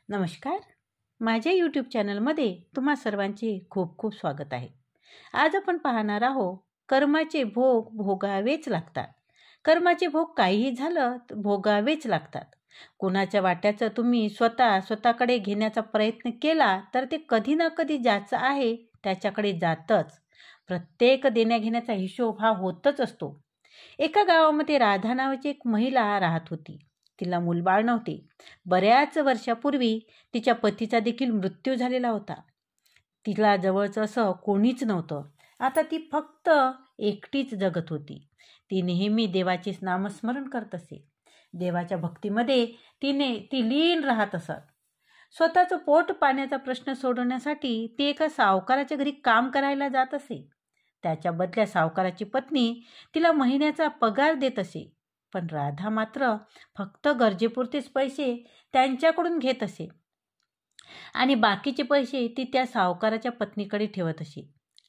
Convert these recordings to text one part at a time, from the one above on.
नमस्कार. माझ्या यूट्यूब चॅनलमध्ये तुम्हा सर्वांचे खूप खूप स्वागत आहे. आज आपण पाहणार आहोत कर्माचे भोग भोगावेच लागतात. कर्माचे भोग काहीही झालं तर भोगावेच लागतात. कुणाच्या वाट्याचं तुम्ही स्वतःकडे घेण्याचा प्रयत्न केला तर ते कधी ना कधी ज्याचं आहे त्याच्याकडे जातच. प्रत्येक देण्याघेण्याचा हिशोब हा होतच असतो. एका गावामध्ये राधा नावाची एक महिला राहत होती. तिला मूलबाळ नव्हते. बऱ्याच वर्षापूर्वी तिच्या पतीचा देखील मृत्यू झालेला होता. तिला जवळचं असं कोणीच नव्हतं. आता ती फक्त एकटीच जगत होती. ती नेहमी देवाचे नामस्मरण करत असे. देवाच्या भक्तीमध्ये ती लीन राहत असत. स्वतःचं पोट पाण्याचा प्रश्न सोडवण्यासाठी ती एका सावकाराच्या घरी काम करायला जात असे. त्याच्या बदल्या सावकाराची पत्नी तिला महिन्याचा पगार देत असे. पण राधा मात्र फक्त गरजेपुरतेच पैसे त्यांच्याकडून घेत असे आणि बाकीचे पैसे ती त्या सावकाराच्या पत्नीकडे ठेवत असे.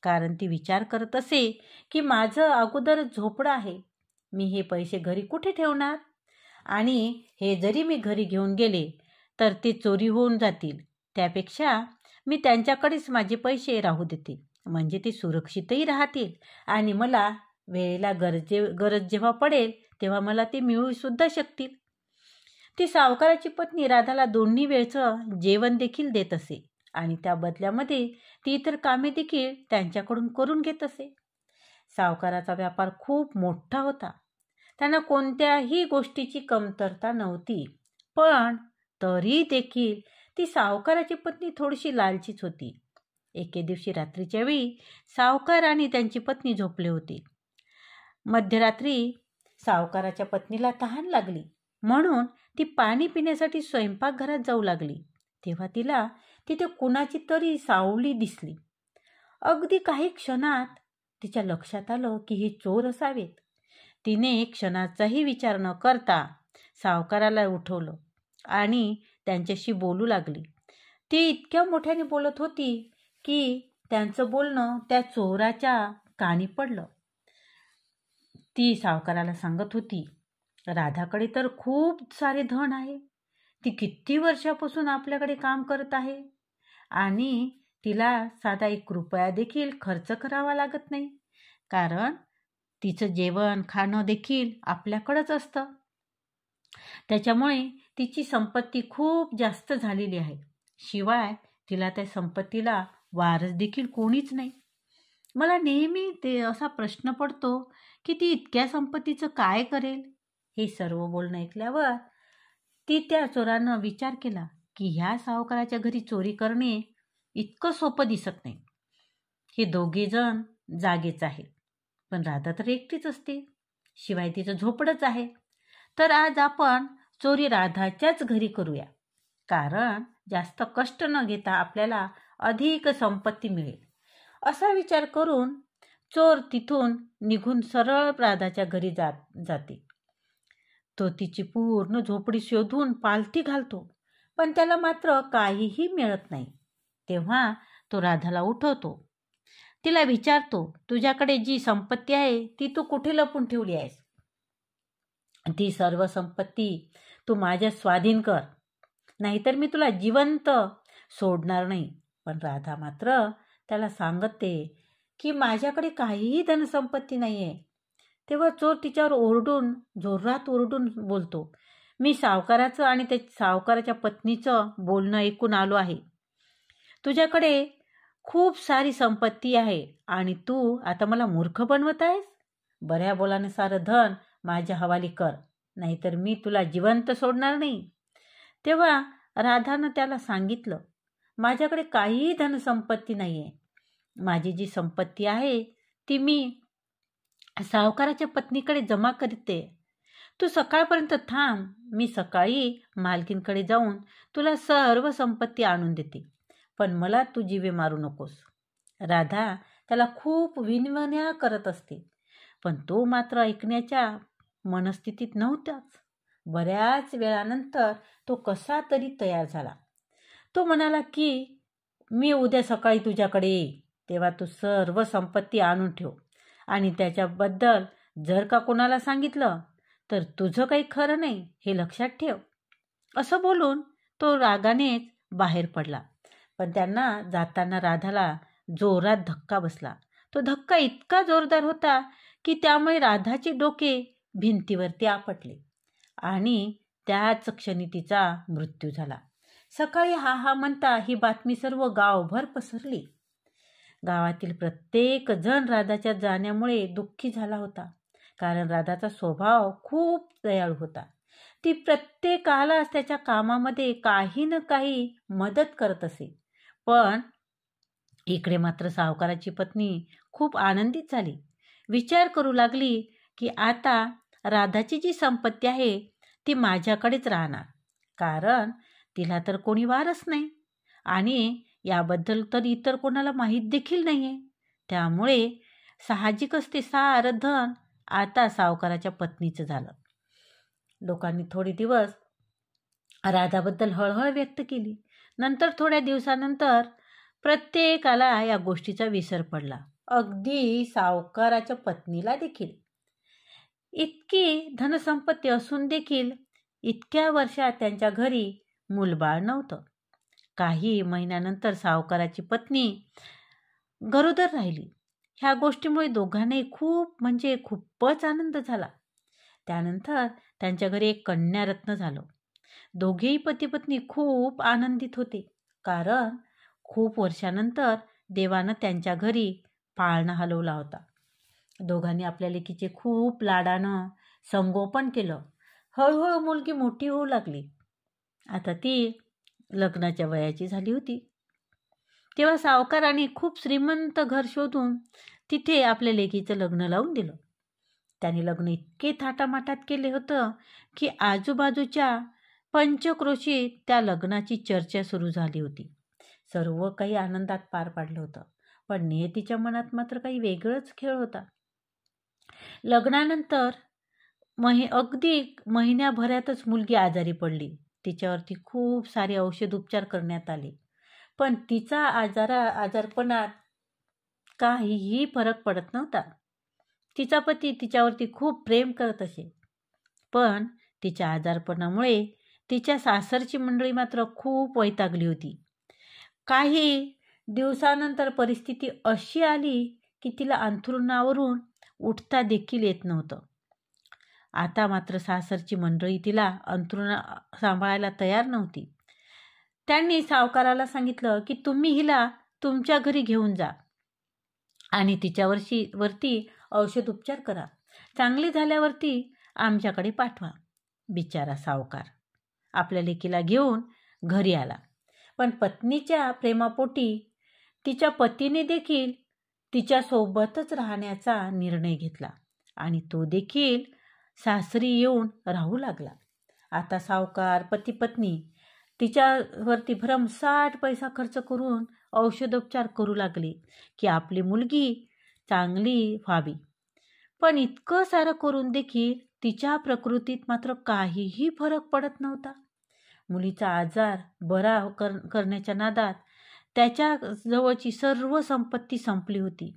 कारण ती विचार करत असे की माझं अगोदर झोपडं आहे, मी हे पैसे घरी कुठे ठेवणार, आणि हे जरी मी घरी घेऊन गेले तर ते चोरी होऊन जातील. त्यापेक्षा मी त्यांच्याकडेच माझे पैसे राहू देते, म्हणजे ते सुरक्षितही राहतील आणि मला वेळेला गरज जेव्हा पडेल तेव्हा मला ते मिळू सुद्धा शकतील. ती सावकाराची पत्नी राधाला दोन्ही वेळचं जेवण देखील देत असे आणि त्या बदल्यामध्ये ती इतर कामे देखील त्यांच्याकडून करून घेत असे. सावकाराचा व्यापार खूप मोठा होता. त्यांना कोणत्याही गोष्टीची कमतरता नव्हती. पण तरी देखील ती सावकाराची पत्नी थोडीशी लालचीच होती. एके दिवशी रात्रीच्या वेळी सावकार आणि त्यांची पत्नी झोपले होते. मध्यरात्री सावकाराच्या पत्नीला तहान लागली म्हणून ती पाणी पिण्यासाठी स्वयंपाकघरात जाऊ लागली. तेव्हा तिला तिथे कुणाची तरी सावली दिसली. अगदी काही क्षणात तिच्या लक्षात आलं की हे चोर असावेत. तिने क्षणाचाही विचार न करता सावकाराला उठवलं आणि त्यांच्याशी बोलू लागली. ती इतक्या मोठ्याने बोलत होती की त्यांचं बोलणं त्या चोराच्या कानी पडलं. ती सावकाराला सांगत होती, राधाकडे तर खूप सारे धन आहे. ती किती वर्षापासून आपल्याकडे काम करत आहे आणि तिला साधा 1 रुपया देखील खर्च करावा लागत नाही, कारण तिचं जेवण खाणं देखील आपल्याकडंच असतं. त्याच्यामुळे तिची संपत्ती खूप जास्त झालेली आहे. शिवाय तिला त्या संपत्तीला वारस देखील कोणीच नाही. मला नेहमी ते असा प्रश्न पडतो की ती इतक्या संपत्तीचं काय करेल. हे सर्व बोलणं ऐकल्यावर ती त्या चोरानं विचार केला की ह्या सावकाराच्या घरी चोरी करणे इतकं सोपं दिसत नाही. हे दोघे जण जागेच आहेत, पण राधा तर एकटीच असते. शिवाय तिचं झोपडंच आहे. तर आज आपण चोरी राधाच्याच घरी करूया, कारण जास्त कष्ट न घेता आपल्याला अधिक संपत्ती मिळेल. असा विचार करून चोर तिथून निघून सरळ राधाच्या घरी जाते. तो तिची पूर्ण झोपडी शोधून पालथी घालतो, पण त्याला मात्र काहीही मिळत नाही. तेव्हा तो राधाला उठवतो. तिला विचारतो, तुझ्याकडे जी संपत्ती आहे ती तू कुठे लपून ठेवली आहेस? ती सर्व संपत्ती तू माझ्या स्वाधीन कर, नाहीतर मी तुला जिवंत सोडणार नाही. पण राधा मात्र त्याला सांगते की माझ्याकडे काहीही धनसंपत्ती नाही आहे. तेव्हा चोर तिच्यावर जोरात ओरडून बोलतो, मी सावकाराचं आणि त्या सावकाराच्या पत्नीचं बोलणं ऐकून आलो आहे. तुझ्याकडे खूप सारी संपत्ती आहे आणि तू आता मला मूर्ख बनवत आहेस. बऱ्या बोलाने सारं धन माझ्या हवाली कर, नाहीतर मी तुला जिवंत सोडणार नाही. तेव्हा राधानं त्याला सांगितलं, माझ्याकडे काहीही धनसंपत्ती नाही आहे. माझी जी संपत्ती आहे ती मी सावकाराच्या पत्नीकडे जमा करते. तू सकाळपर्यंत थांब, मी सकाळी मालकींकडे जाऊन तुला सर्व संपत्ती आणून देते, पण मला तू जीवे मारू नकोस. राधा त्याला खूप विनवण्या करत असते, पण तो मात्र ऐकण्याच्या मनस्थितीत नव्हताच. बऱ्याच वेळानंतर तो कसा तरी तयार झाला. तो म्हणाला की मी उद्या सकाळी तुझ्याकडे येईल, तेव्हा तू सर्व संपत्ती आणून ठेव, आणि त्याच्याबद्दल जर का कोणाला सांगितलं तर तुझं काही खरं नाही हे लक्षात ठेव. असं बोलून तो रागानेच बाहेर पडला. पण त्यांना जाताना राधाला जोरात धक्का बसला. तो धक्का इतका जोरदार होता की त्यामुळे राधाचे डोके भिंतीवरती आपटले आणि त्याच क्षणी तिचा मृत्यू झाला. सकाळी हा हा म्हणता ही बातमी सर्व गावभर पसरली. गावातील प्रत्येक जण राधाच्या जाण्यामुळे दुःखी झाला होता, कारण राधाचा स्वभाव खूप दयाळू होता. ती प्रत्येकालाच त्याच्या कामामध्ये काही ना काही मदत करत असे. पण इकडे मात्र सावकाराची पत्नी खूप आनंदित झाली. विचार करू लागली की आता राधाची जी संपत्ती आहे ती माझ्याकडेच राहणार, कारण तिला तर कोणी वारस नाही आणि याबद्दल तर इतर कोणाला माहीत देखील नाही आहे. त्यामुळे साहजिकच ते सारं धन आता सावकाराच्या पत्नीचं झालं. लोकांनी थोडे दिवस राधाबद्दल हळहळ व्यक्त केली. नंतर थोड्या दिवसानंतर प्रत्येकाला या गोष्टीचा विसर पडला, अगदी सावकाराच्या पत्नीला देखील. इतकी धनसंपत्ती असून देखील इतक्या वर्षात त्यांच्या घरी मूलबाळ नव्हतं. काही महिन्यानंतर सावकाराची पत्नी गरोदर राहिली. ह्या गोष्टीमुळे दोघांनाही खूपच आनंद झाला. त्यानंतर त्यांच्या घरी एक कन्यारत्न झालं. दोघेही पती पत्नी खूप आनंदित होते, कारण खूप वर्षानंतर देवानं त्यांच्या घरी पाळणा हलवला होता. दोघांनी आपल्या लेकीचे खूप लाडानं संगोपन केलं. हळूहळू मुलगी मोठी होऊ लागली. आता ती लग्नाच्या वयाची झाली होती. तेव्हा सावकाराने खूप श्रीमंत घर शोधून तिथे आपल्या लेकीचं लग्न लावून दिलं. त्याने लग्न इतके थाटामाटात केले होतं की आजूबाजूच्या पंचक्रोशीत त्या लग्नाची चर्चा सुरू झाली होती. सर्व काही आनंदात पार पाडलं होतं, पण नियतीच्या मनात मात्र काही वेगळंच खेळ होता. लग्नानंतर अगदी महिन्याभरातच मुलगी आजारी पडली. तिच्यावरती खूप सारे औषध उपचार करण्यात आले, पण तिचा आजारपणात काहीही फरक पडत नव्हता. तिचा पती तिच्यावरती खूप प्रेम करत असे, पण तिच्या आजारपणामुळे तिच्या सासरची मंडळी मात्र खूप वैतागली होती. काही दिवसानंतर परिस्थिती अशी आली की तिला अंथरुणावरून उठता देखील येत नव्हतं. आता मात्र सासरची मंडळी तिला अंथरुण सांभाळायला तयार नव्हती. त्यांनी सावकाराला सांगितलं की तुम्ही हिला तुमच्या घरी घेऊन जा आणि तिच्यावरती औषध उपचार करा. चांगली झाल्यावरती आमच्याकडे पाठवा. बिचारा सावकार आपल्या लेकीला घेऊन घरी आला, पण पत्नीच्या प्रेमापोटी तिच्या पतीने देखील तिच्यासोबतच राहण्याचा निर्णय घेतला आणि तो देखील सासरी येऊन राहू लागला. आता सावकार पती पत्नी तिच्यावरती भरमसाठ पैसा खर्च करून औषधोपचार करू लागले की आपली मुलगी चांगली व्हावी. पण इतकं सारं करून देखील तिच्या प्रकृतीत मात्र काहीही फरक पडत नव्हता. मुलीचा आजार बरा करण्याच्या नादात त्याच्या जवळची सर्व संपत्ती संपली होती.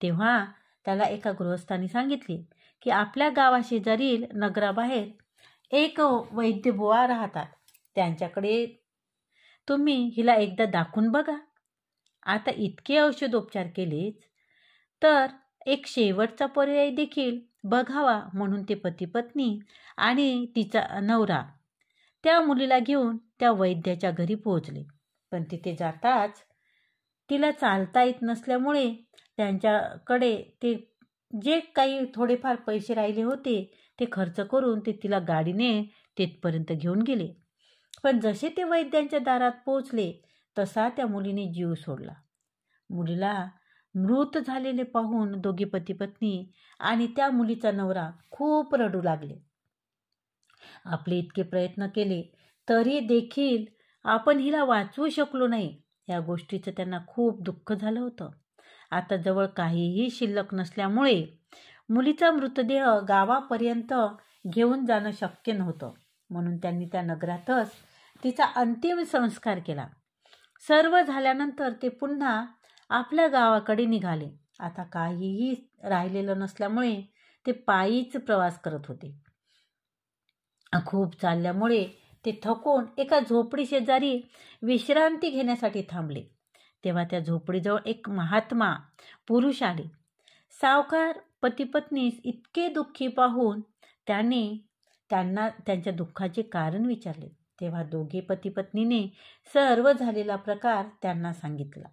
तेव्हा त्याला एका गृहस्थाने सांगितले की आपल्या गावाशेजारील नगराबाहेर एक वैद्यबुवा राहतात, त्यांच्याकडे तुम्ही हिला एकदा दाखवून बघा. आता इतके औषधोपचार केलेच तर एक शेवटचा पर्याय देखील बघावा म्हणून ते पती पत्नी आणि तिचा नवरा त्या मुलीला घेऊन त्या वैद्याच्या घरी पोहोचले. पण तिथे जाताच तिला चालता येत नसल्यामुळे त्यांच्याकडे ते जे काही थोडेफार पैसे राहिले होते ते खर्च करून ते तिला गाडीने तिथपर्यंत घेऊन गेले. पण जसे ते वैद्यांच्या दारात पोहोचले तसा त्या मुलीने जीव सोडला. मुलीला मृत झालेले पाहून दोघे पती पत्नी आणि त्या मुलीचा नवरा खूप रडू लागले. आपले इतके प्रयत्न केले तरी देखील आपण हिला वाचवू शकलो नाही, या गोष्टीचं त्यांना खूप दुःख झालं होतं. आता जवळ काहीही शिल्लक नसल्यामुळे मुलीचा मृतदेह गावापर्यंत घेऊन जाणं शक्य नव्हतं, म्हणून त्यांनी त्या नगरातच तिचा अंतिम संस्कार केला. सर्व झाल्यानंतर ते पुन्हा आपल्या गावाकडे निघाले. आता काहीही राहिलेलं नसल्यामुळे ते पायीच प्रवास करत होते. खूप चालल्यामुळे ते थकून एका झोपडी शेजारी विश्रांती घेण्यासाठी थांबले. तेव्हा त्या झोपडीजवळ एक महात्मा पुरुष आले. सावकार पती पत्नीस इतके दुःखी पाहून त्यांना त्यांच्या दुःखाचे कारण विचारले. तेव्हा दोघे पती पत्नीने सर्व झालेला प्रकार त्यांना सांगितला.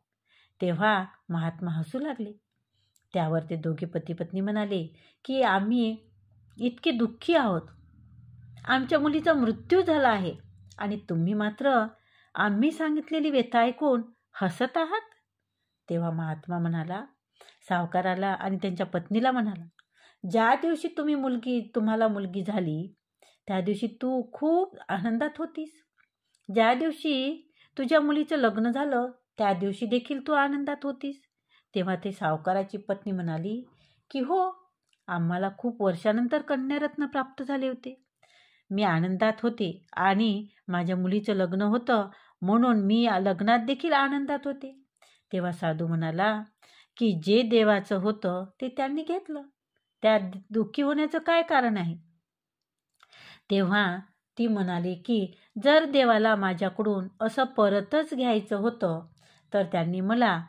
तेव्हा महात्मा हसू लागले. त्यावर ते दोघे पती पत्नी म्हणाले की आम्ही इतके दुःखी आहोत, आमच्या मुलीचा मृत्यू झाला आहे आणि तुम्ही मात्र आम्ही सांगितलेली व्यथा ऐकून हसत आहात. तेव्हा महात्मा म्हणाला, सावकाराला आणि त्यांच्या पत्नीला म्हणाला, ज्या दिवशी तुम्हाला मुलगी झाली त्या दिवशी तू खूप आनंदात होतीस. ज्या दिवशी तुझ्या मुलीचं लग्न झालं त्या दिवशी देखील तू आनंदात होतीस. तेव्हा ते सावकाराची पत्नी म्हणाली की हो, आम्हाला खूप वर्षानंतर कन्यारत्न प्राप्त झाले होते. मी आनंदात होते आणि माझ्या मुलीचं लग्न होतं म्हणून मी लग्नात देखील आनंदात होते. तेव्हा साधू म्हणाला की जे देवाचं होतं ते त्यांनी घेतलं, त्यात दुःखी होण्याचं काय कारण आहे. तेव्हा ती म्हणाली की जर देवाला माझ्याकडून असं परतच घ्यायचं होतं तर त्यांनी मला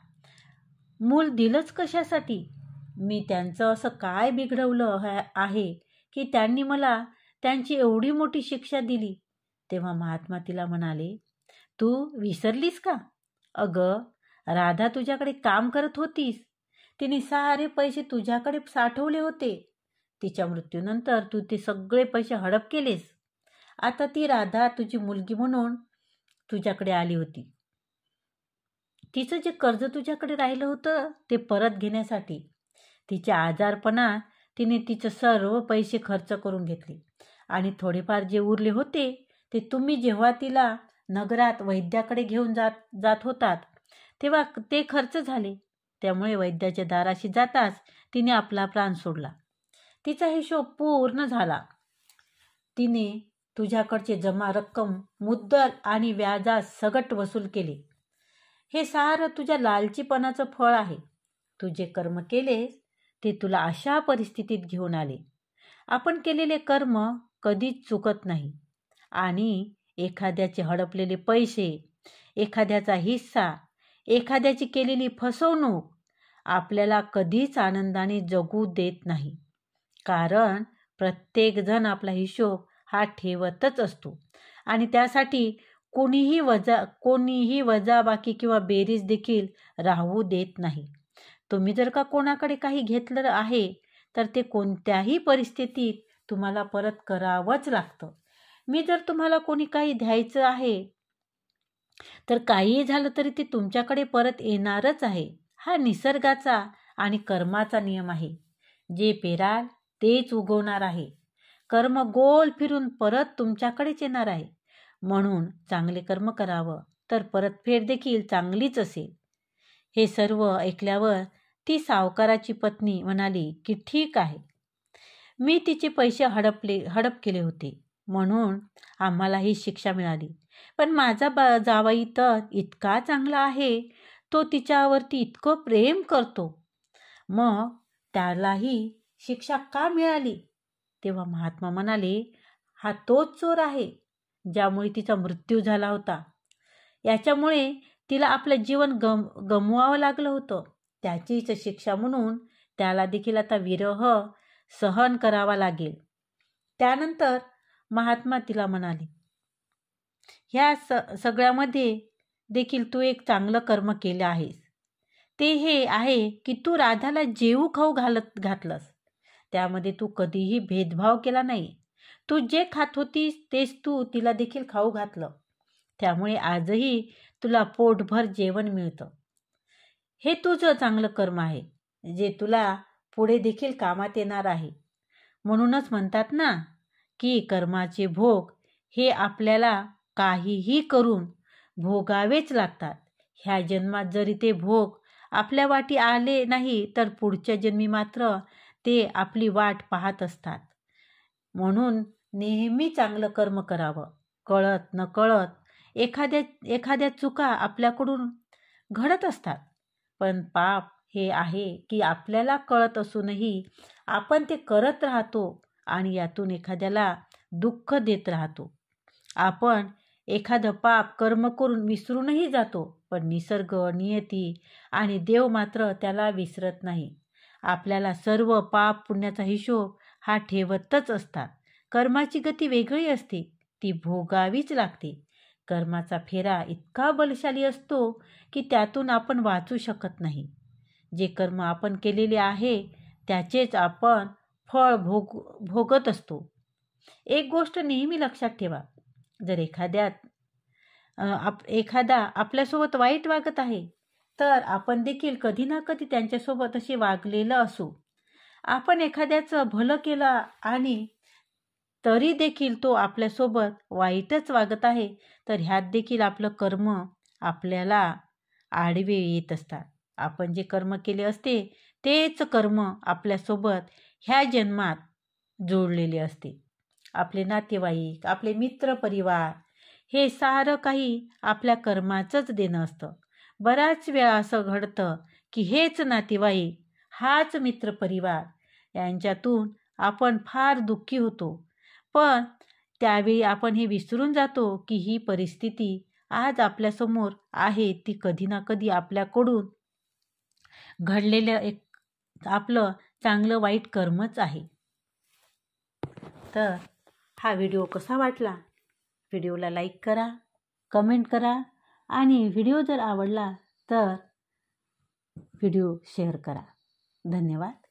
मूल दिलंच कशासाठी. मी त्यांचं असं काय बिघडवलं आहे की त्यांनी मला त्यांची एवढी मोठी शिक्षा दिली. तेव्हा महात्मा तिला म्हणाले, तू विसरलीस का? अगं राधा तुझ्याकडे काम करत होतीस, तिने सारे पैसे तुझ्याकडे साठवले होते. तिच्या मृत्यूनंतर तू ते सगळे पैसे हडप केलेस. आता ती राधा तुझी मुलगी म्हणून तुझ्याकडे आली होती. तिचं जे कर्ज तुझ्याकडे राहिलं होतं ते परत घेण्यासाठी. तिच्या आजारपणात तिने तिचं सर्व पैसे खर्च करून घेतले आणि थोडेफार जे उरले होते ते तुम्ही जेव्हा तिला नगरात वैद्याकडे घेऊन जात होतात तेव्हा ते खर्च झाले. त्यामुळे वैद्याच्या दाराशी जाताच तिने आपला प्राण सोडला. तिचा हिशोब पूर्ण झाला. तिने तुझ्याकडचे जमा रक्कम मुद्दल आणि व्याजास सगट वसूल केले. हे सारं तुझ्या लालचीपणाचं फळ आहे. तू जे कर्म केलेस ते तुला अशा परिस्थितीत घेऊन आले. आपण केलेले कर्म कधीच चुकत नाही आणि एखाद्याचे हडपलेले पैसे, एखाद्याचा हिस्सा, एखाद्याची केलेली फसवणूक आपल्याला कधीच आनंदाने जगू देत नाही. कारण प्रत्येकजण आपला हिशोब हा ठेवतच असतो आणि त्यासाठी कोणीही वजाबाकी किंवा बेरीज देखील राहू देत नाही. तुम्ही जर का कोणाकडे काही घेतलं आहे तर ते कोणत्याही परिस्थितीत तुम्हाला परत करावंच लागतं. मी जर तुम्हाला कोणी काही द्यायचं आहे तर काहीही झालं तरी ते तुमच्याकडे परत येणारच आहे. हा निसर्गाचा आणि कर्माचा नियम आहे. जे पेराल तेच उगवणार आहे. कर्म गोल फिरून परत तुमच्याकडेच येणार आहे. म्हणून चांगले कर्म करावं तर परतफेड देखील चांगलीच असेल. हे सर्व ऐकल्यावर ती सावकाराची पत्नी म्हणाली की ठीक आहे, मी तिचे पैसे हडप केले होते म्हणून आम्हाला ही शिक्षा मिळाली. पण माझा जावई तर इतका चांगला आहे, तो तिच्यावरती इतकं प्रेम करतो, मग त्यालाही शिक्षा का मिळाली. तेव्हा महात्मा म्हणाले, हा तोच चोर आहे ज्यामुळे तिचा मृत्यू झाला होता. याच्यामुळे तिला आपलं जीवन गमवावं लागलं होतं. त्याचीच शिक्षा म्हणून त्याला देखील आता विरह सहन करावा लागेल. त्यानंतर महात्मा तिला म्हणाले, ह्या सगळ्यामध्ये देखील तू एक चांगलं कर्म केलं आहेस. ते हे आहे की तू राधाला जेवू खाऊ घातलंस. त्यामध्ये तू कधीही भेदभाव केला नाही. तू जे खात होतीस तेच तू तिला देखील खाऊ घातलं. त्यामुळे आजही तुला पोटभर जेवण मिळतं. हे तुझं चांगलं कर्म आहे जे तुला पुढे देखील कामात येणार आहे. म्हणूनच म्हणतात ना की कर्माचे भोग हे आपल्याला काहीही करून भोगावेच लागतात. ह्या जन्मात जरी ते भोग आपल्या वाटी आले नाही तर पुढच्या जन्मी मात्र ते आपली वाट पाहत असतात. म्हणून नेहमी चांगलं कर्म करावं. कळत न कळत एखाद्या चुका आपल्याकडून घडत असतात. पण पाप हे आहे की आपल्याला कळत असूनही आपण ते करत राहतो आणि यातून एखाद्याला दुःख देत राहतो. आपण एखादं पाप कर्म करून विसरूनही जातो, पण निसर्ग, नियती आणि देव मात्र त्याला विसरत नाही. आपल्याला सर्व पाप पुण्याचा हिशोब हा ठेवतच असतात. कर्माची गती वेगळी असते, ती भोगावीच लागते. कर्माचा फेरा इतका बलशाली असतो की त्यातून आपण वाचू शकत नाही. जे कर्म आपण केलेले आहे त्याचेच आपण फळ भोगत असतो. एक गोष्ट नेहमी लक्षात ठेवा, जर एखादा आपल्यासोबत वाईट वागत आहे तर आपण देखील कधी ना कधी त्यांच्यासोबत असे वागलेलं असू. आपण एखाद्याचं भलं केलं आणि तरी देखील तो आपल्यासोबत वाईटच वागत आहे तर ह्यात देखील आपलं कर्म आपल्याला आडवे येत असतात. आपण जे कर्म केले असते तेच कर्म आपल्यासोबत ह्या जन्मात जोडलेले असते. आपले नातेवाईक, आपले मित्र परिवार हे सारं काही आपल्या कर्माचंच देणं असतं. बऱ्याच वेळा असं घडतं की हेच नातेवाईक, हाच मित्रपरिवार यांच्यातून आपण फार दुःखी होतो. पण त्यावेळी आपण हे विसरून जातो की ही परिस्थिती आज आपल्यासमोर आहे ती कधी ना कधी आपल्याकडून घडलेलं एक आपलं चांगलं वाईट कर्मच आहे. तर हा व्हिडिओ कसा वाटला? व्हिडिओला लाईक करा, कमेंट करा आणि व्हिडिओ जर आवडला तर व्हिडिओ शेअर करा. धन्यवाद.